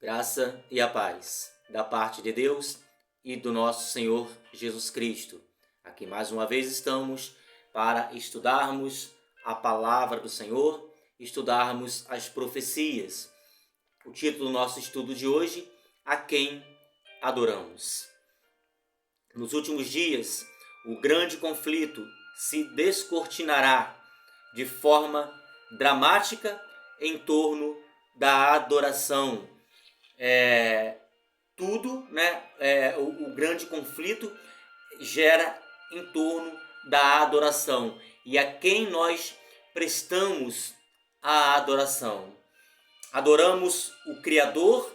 Graça e a paz da parte de Deus e do nosso Senhor Jesus Cristo. Aqui mais uma vez estamos para estudarmos a palavra do Senhor, estudarmos as profecias. O título do nosso estudo de hoje: A quem adoramos? Nos últimos dias, o grande conflito se descortinará de forma dramática em torno da adoração. O grande conflito gera em torno da adoração e a quem nós prestamos a adoração. Adoramos o Criador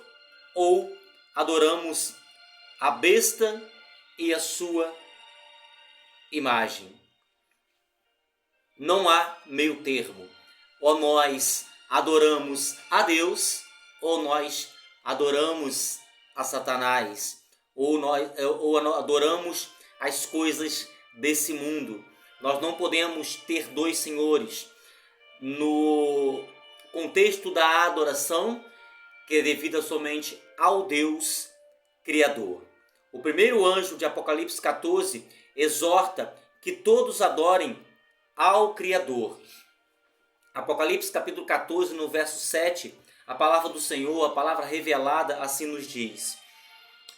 ou adoramos a besta e a sua imagem? Não há meio termo. Ou nós adoramos a Deus ou nós adoramos a Satanás, ou adoramos as coisas desse mundo. Nós não podemos ter dois senhores. No contexto da adoração, que é devida somente ao Deus Criador. O primeiro anjo de Apocalipse 14 exorta que todos adorem ao Criador. Apocalipse capítulo 14, no verso 7, a palavra do Senhor, a palavra revelada, assim nos diz,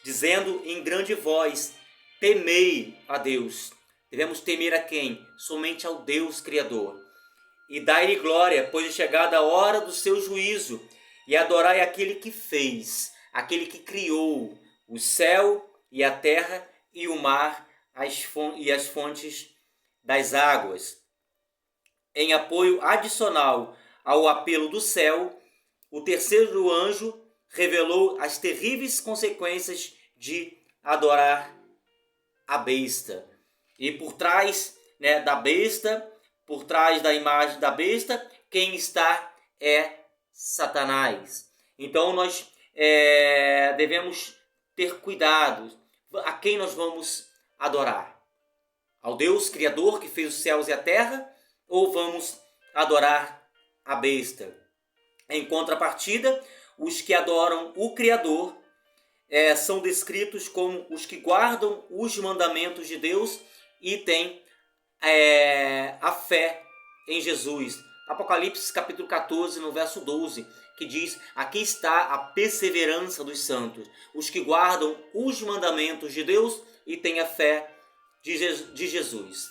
dizendo em grande voz: temei a Deus. Devemos temer a quem? Somente ao Deus Criador. E dai-lhe glória, pois é chegada a hora do seu juízo, e adorai aquele que fez, aquele que criou o céu e a terra e o mar e as fontes das águas. Em apoio adicional ao apelo do céu, o terceiro anjo revelou as terríveis consequências de adorar a besta. E por trás da besta, por trás da imagem da besta, quem está é Satanás. Então nós devemos ter cuidado a quem nós vamos adorar. Ao Deus Criador que fez os céus e a terra, ou vamos adorar a besta? Em contrapartida, os que adoram o Criador são descritos como os que guardam os mandamentos de Deus e têm a fé em Jesus. Apocalipse capítulo 14, no verso 12, que diz: aqui está a perseverança dos santos, os que guardam os mandamentos de Deus e têm a fé de Jesus.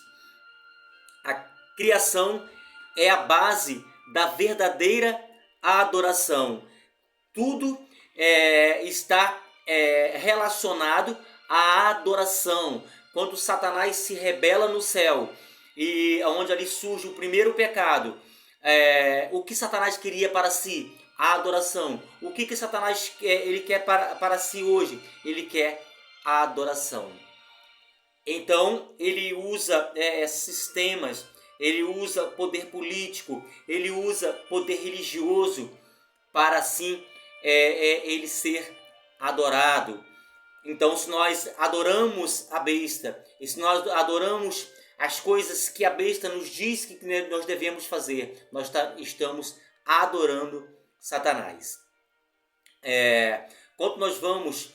A criação é a base da verdadeira adoração. Tudo está relacionado à adoração. Quando Satanás se rebela no céu e onde ali surge o primeiro pecado, o que Satanás queria para si? A adoração. O que Satanás ele quer para si hoje? Ele quer a adoração. Então ele usa sistemas, ele usa poder político, ele usa poder religioso para assim ele ser adorado. Então, se nós adoramos a besta, e se nós adoramos as coisas que a besta nos diz que nós devemos fazer, nós estamos adorando Satanás. Quando nós vamos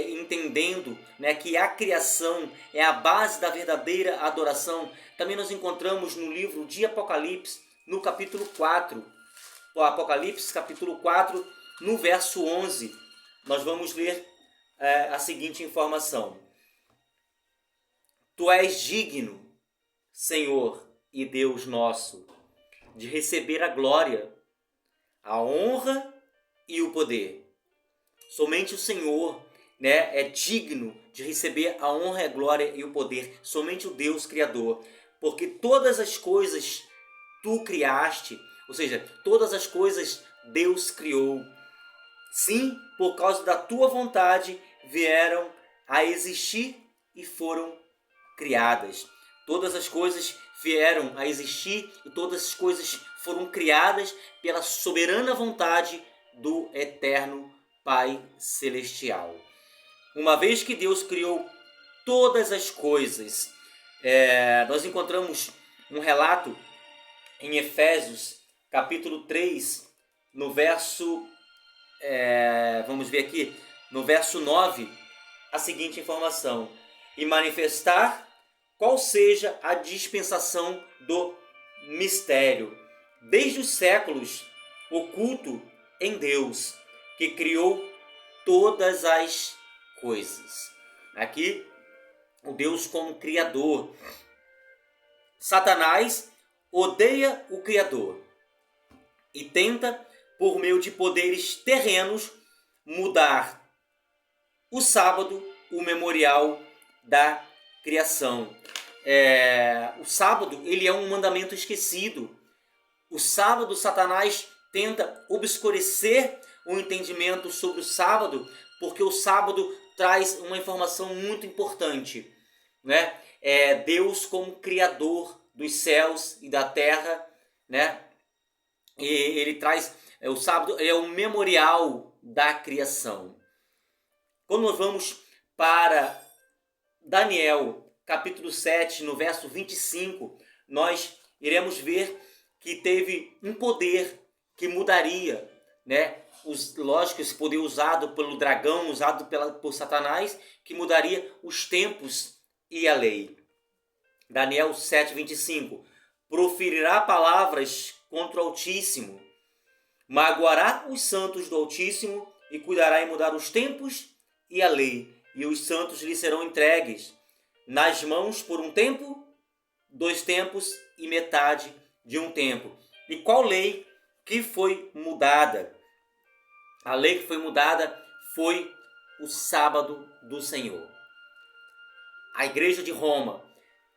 entendendo que a criação é a base da verdadeira adoração, também nós encontramos no livro de Apocalipse, no capítulo 4, Apocalipse capítulo 4, no verso 11, nós vamos ler a seguinte informação: Tu és digno, Senhor e Deus nosso, de receber a glória, a honra e o poder. Somente o Senhor é digno de receber a honra, a glória e o poder. Somente o Deus Criador. Porque todas as coisas tu criaste, ou seja, todas as coisas Deus criou. Sim, por causa da tua vontade vieram a existir e foram criadas. Todas as coisas vieram a existir e todas as coisas foram criadas pela soberana vontade do eterno Pai Celestial. Uma vez que Deus criou todas as coisas, nós encontramos um relato em Efésios capítulo 3, no verso vamos ver aqui no verso 9 a seguinte informação: e manifestar qual seja a dispensação do mistério, desde os séculos, oculto em Deus, que criou todas as coisas. Aqui, o Deus como Criador. Satanás odeia o Criador e tenta, por meio de poderes terrenos, mudar o sábado, o memorial da criação. O sábado, ele é um mandamento esquecido. O sábado, Satanás tenta obscurecer o entendimento sobre o sábado, porque o sábado traz uma informação muito importante, né? Deus como Criador dos céus e da terra, né? E ele traz, o sábado é o memorial da criação. Quando nós vamos para Daniel, capítulo 7, no verso 25, nós iremos ver que teve um poder que mudaria, né? Lógico, esse poder usado pelo dragão, usado por Satanás, que mudaria os tempos e a lei. Daniel 7, 25. Proferirá palavras contra o Altíssimo, magoará os santos do Altíssimo e cuidará em mudar os tempos e a lei. E os santos lhe serão entregues nas mãos por um tempo, 2 tempos e metade de um tempo. E qual lei que foi mudada? A lei que foi mudada foi o sábado do Senhor. A Igreja de Roma,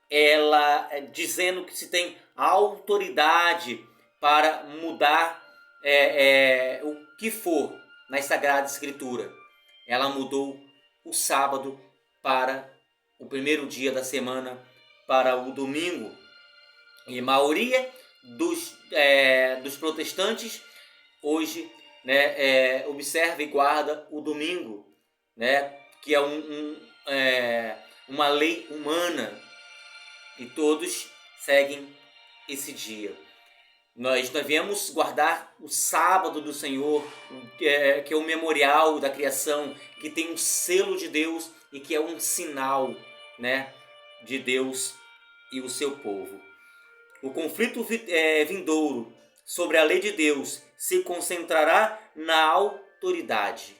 ela dizendo que se tem autoridade para mudar o que for na Sagrada Escritura. Ela mudou o sábado para o primeiro dia da semana, para o domingo. E a maioria dos protestantes hoje, né, observa e guarda o domingo, né, que é uma lei humana, e todos seguem esse dia. Nós devemos guardar o sábado do Senhor, que é o memorial da criação, que tem um selo de Deus e que é um sinal, né, de Deus e o seu povo. O conflito vindouro sobre a lei de Deus se concentrará na autoridade.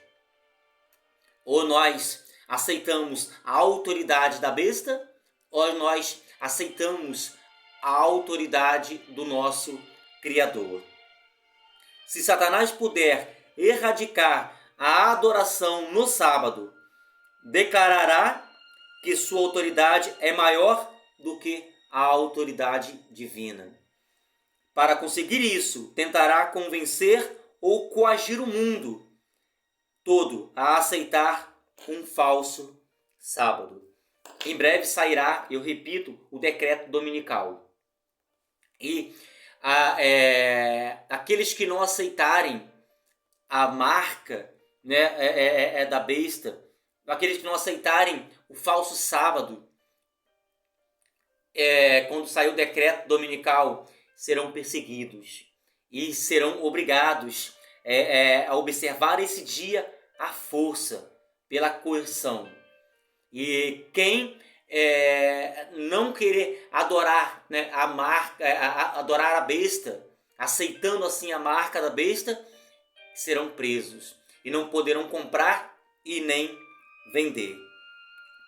Ou nós aceitamos a autoridade da besta, ou nós aceitamos a autoridade do nosso Criador. Se Satanás puder erradicar a adoração no sábado, declarará que sua autoridade é maior do que a autoridade divina. Para conseguir isso, tentará convencer ou coagir o mundo todo a aceitar um falso sábado. Em breve sairá, eu repito, o decreto dominical. E aqueles que não aceitarem a marca, né, da besta, aqueles que não aceitarem o falso sábado, quando sair o decreto dominical, serão perseguidos e serão obrigados a observar esse dia à força, pela coerção. E quem não querer adorar, né, a marca, adorar a besta, aceitando assim a marca da besta, serão presos e não poderão comprar e nem vender.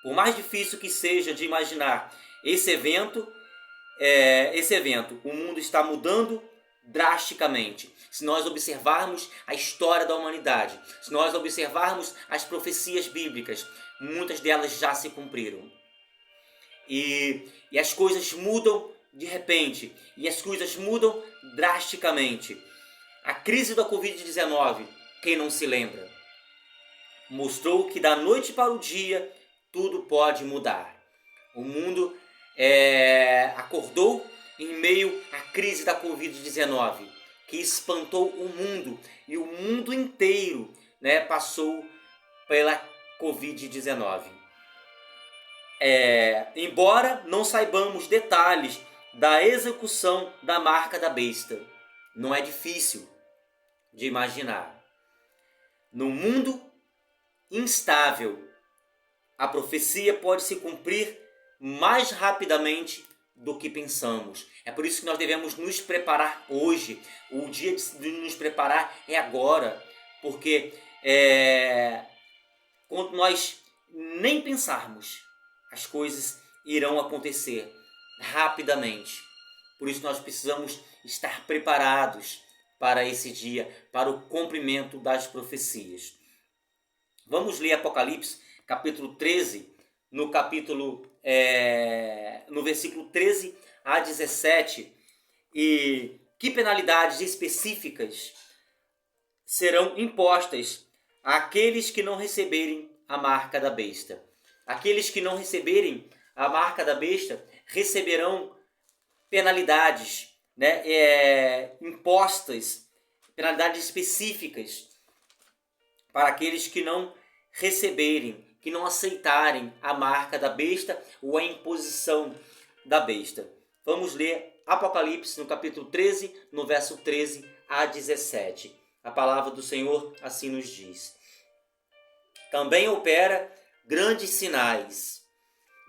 Por mais difícil que seja de imaginar esse evento, o mundo está mudando drasticamente. Se nós observarmos a história da humanidade, se nós observarmos as profecias bíblicas, muitas delas já se cumpriram. E as coisas mudam de repente, e as coisas mudam drasticamente. A crise da Covid-19, quem não se lembra, mostrou que da noite para o dia tudo pode mudar. O mundo acordou em meio à crise da Covid-19, que espantou o mundo, e o mundo inteiro, né, passou pela Covid-19. Embora não saibamos detalhes da execução da marca da besta, não é difícil de imaginar. No mundo instável, a profecia pode se cumprir mais rapidamente do que pensamos. É por isso que nós devemos nos preparar hoje. O dia de nos preparar é agora, porque quando nós nem pensarmos, as coisas irão acontecer rapidamente. Por isso nós precisamos estar preparados para esse dia, para o cumprimento das profecias. Vamos ler Apocalipse, capítulo 13, no versículo 13 a 17. E que penalidades específicas serão impostas àqueles que não receberem a marca da besta. Aqueles que não receberem a marca da besta receberão penalidades, impostas, penalidades específicas para aqueles que não receberem, que não aceitarem a marca da besta ou a imposição da besta. Vamos ler Apocalipse no capítulo 13, no verso 13 a 17. A palavra do Senhor assim nos diz: também opera grandes sinais,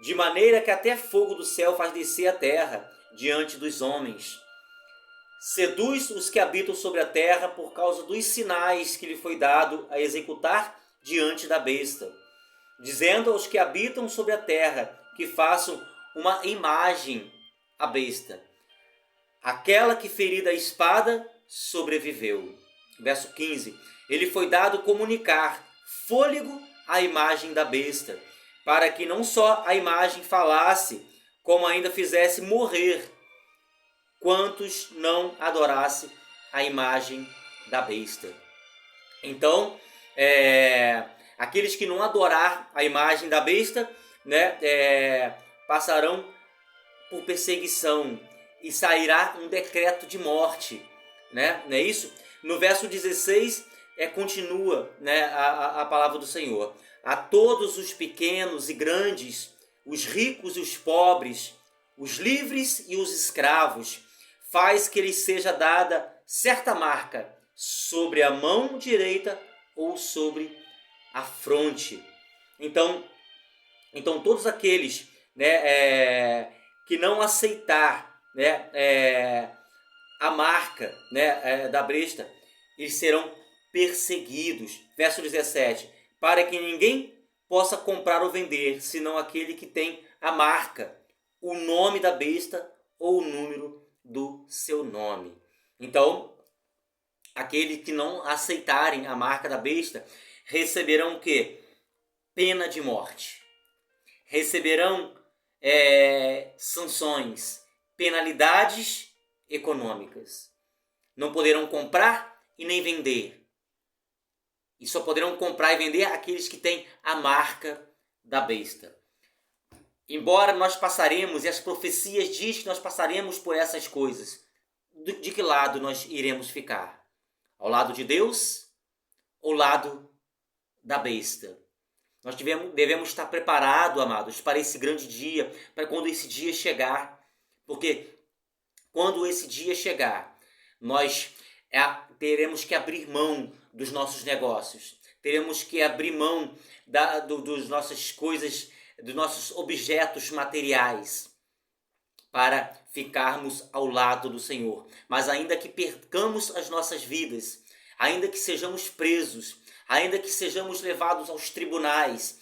de maneira que até fogo do céu faz descer a terra diante dos homens. Seduz os que habitam sobre a terra por causa dos sinais que lhe foi dado a executar diante da besta, dizendo aos que habitam sobre a terra que façam uma imagem à besta. Aquela que ferida a espada sobreviveu. Verso 15. Ele foi dado comunicar fôlego à imagem da besta, para que não só a imagem falasse, como ainda fizesse morrer quantos não adorasse a imagem da besta. Então, aqueles que não adorar a imagem da besta, passarão por perseguição e sairá um decreto de morte, não é isso? No verso 16 continua a palavra do Senhor: a todos os pequenos e grandes, os ricos e os pobres, os livres e os escravos, faz que lhes seja dada certa marca sobre a mão direita ou sobre a fronte. Então todos aqueles que não aceitar a marca da besta, eles serão perseguidos. Verso 17: para que ninguém possa comprar ou vender, senão aquele que tem a marca, o nome da besta ou o número do seu nome. Então, aqueles que não aceitarem a marca da besta receberão o quê? Pena de morte. Receberão sanções, penalidades econômicas. Não poderão comprar e nem vender. E só poderão comprar e vender aqueles que têm a marca da besta. Embora nós passaremos, e as profecias dizem que nós passaremos por essas coisas, de que lado nós iremos ficar? Ao lado de Deus ou ao lado da besta? Nós devemos estar preparados, amados, para esse grande dia, para quando esse dia chegar. Porque quando esse dia chegar, nós teremos que abrir mão dos nossos negócios. Teremos que abrir mão das nossas coisas, dos nossos objetos materiais, para ficarmos ao lado do Senhor. Mas ainda que percamos as nossas vidas, ainda que sejamos presos, ainda que sejamos levados aos tribunais,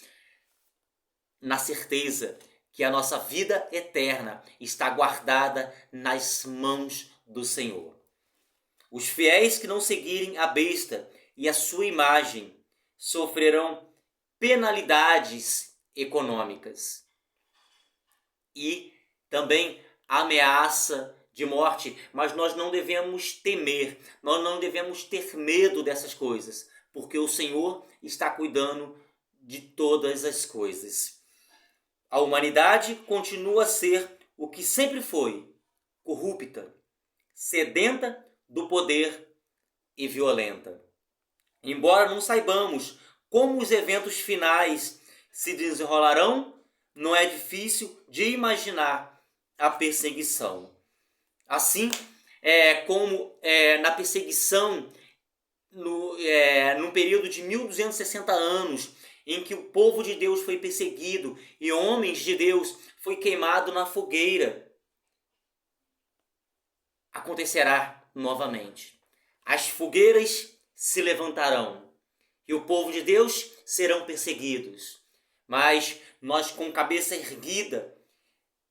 na certeza que a nossa vida eterna está guardada nas mãos do Senhor. Os fiéis que não seguirem a besta e a sua imagem sofrerão penalidades econômicas e também ameaça de morte, mas nós não devemos temer, nós não devemos ter medo dessas coisas, porque o Senhor está cuidando de todas as coisas. A humanidade continua a ser o que sempre foi, corrupta, sedenta do poder e violenta. Embora não saibamos como os eventos finais se desenrolarão, não é difícil de imaginar a perseguição. Assim, como na perseguição, num período de 1260 anos, em que o povo de Deus foi perseguido e homens de Deus foi queimado na fogueira, acontecerá novamente. As fogueiras se levantarão e o povo de Deus serão perseguidos. Mas nós, com cabeça erguida,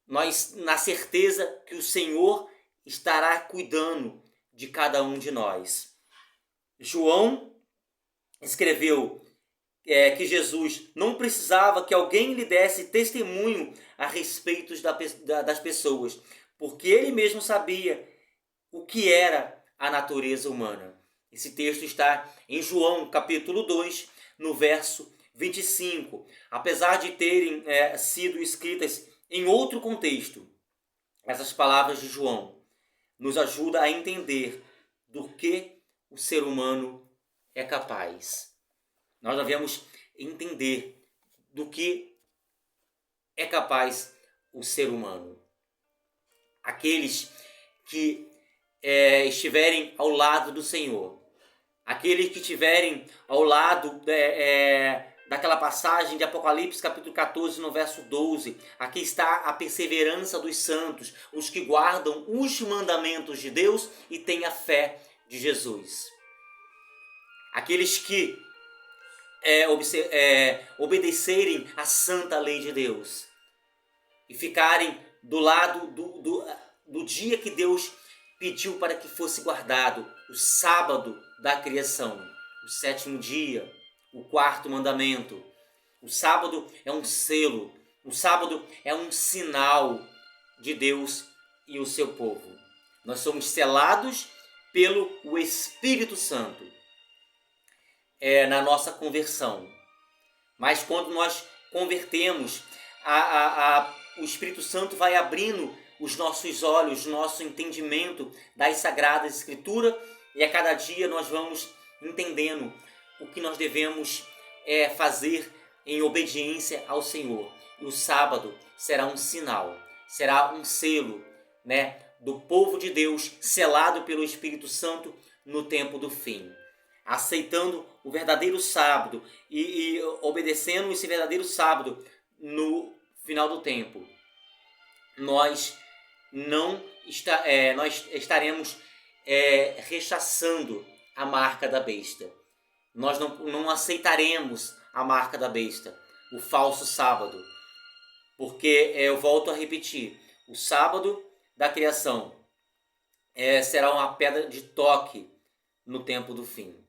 nós na certeza que o Senhor estará cuidando de cada um de nós. João escreveu que Jesus não precisava que alguém lhe desse testemunho a respeito das pessoas, porque ele mesmo sabia o que era a natureza humana. Esse texto está em João, capítulo 2, no verso 25. Apesar de terem sido escritas em outro contexto, essas palavras de João nos ajudam a entender do que o ser humano é capaz. Nós devemos entender do que é capaz o ser humano. Aqueles que estiverem ao lado do Senhor, aqueles que estiverem ao lado daquela passagem de Apocalipse capítulo 14, no verso 12, aqui está a perseverança dos santos, os que guardam os mandamentos de Deus e têm a fé de Jesus. Aqueles que obedecerem à santa lei de Deus e ficarem do lado do dia que Deus pediu para que fosse guardado, o sábado da criação, o sétimo dia, o quarto mandamento. O sábado é um selo, o sábado é um sinal de Deus e o seu povo. Nós somos selados pelo Espírito Santo na nossa conversão. Mas quando nós convertemos, o Espírito Santo vai abrindo os nossos olhos, nosso entendimento das Sagradas Escrituras, e a cada dia nós vamos entendendo o que nós devemos fazer em obediência ao Senhor. E o sábado será um sinal, será um selo, do povo de Deus, selado pelo Espírito Santo no tempo do fim. Aceitando o verdadeiro sábado e obedecendo esse verdadeiro sábado no final do tempo, nós estaremos rechaçando a marca da besta. Nós não aceitaremos a marca da besta, o falso sábado. Porque, eu volto a repetir, o sábado da criação será uma pedra de toque no tempo do fim.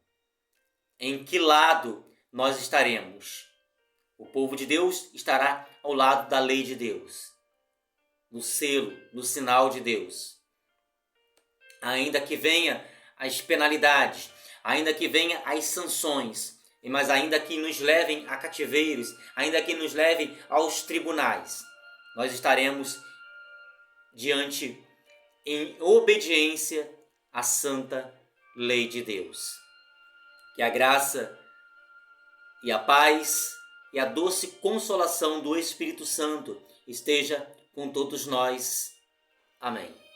Em que lado nós estaremos? O povo de Deus estará ao lado da lei de Deus, no selo, no sinal de Deus. Ainda que venha as penalidades, ainda que venha as sanções, mas ainda que nos levem a cativeiros, ainda que nos levem aos tribunais, nós estaremos diante em obediência à santa lei de Deus. Que a graça e a paz e a doce consolação do Espírito Santo esteja com todos nós. Amém.